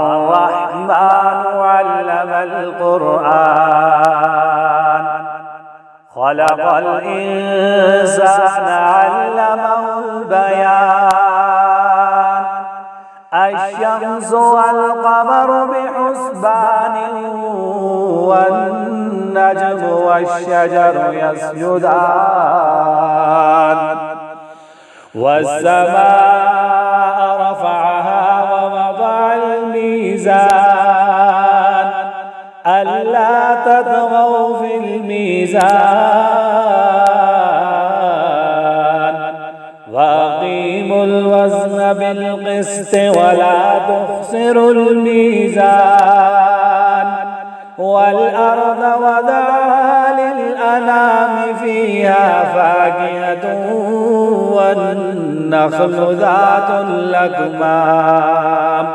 الرحمن علم القرآن خلق الإنسان علمه البيان الشمس والقمر بحسبان والنجم والشجر يسجدان والسماء رفعها ووضع الميزان ألا تطغوا في الميزان وأقيموا الوزن بالقسط ولا تخسروا الميزان والأرض وضعها للأنام فيها فاكهة والنخل ذات الأكمام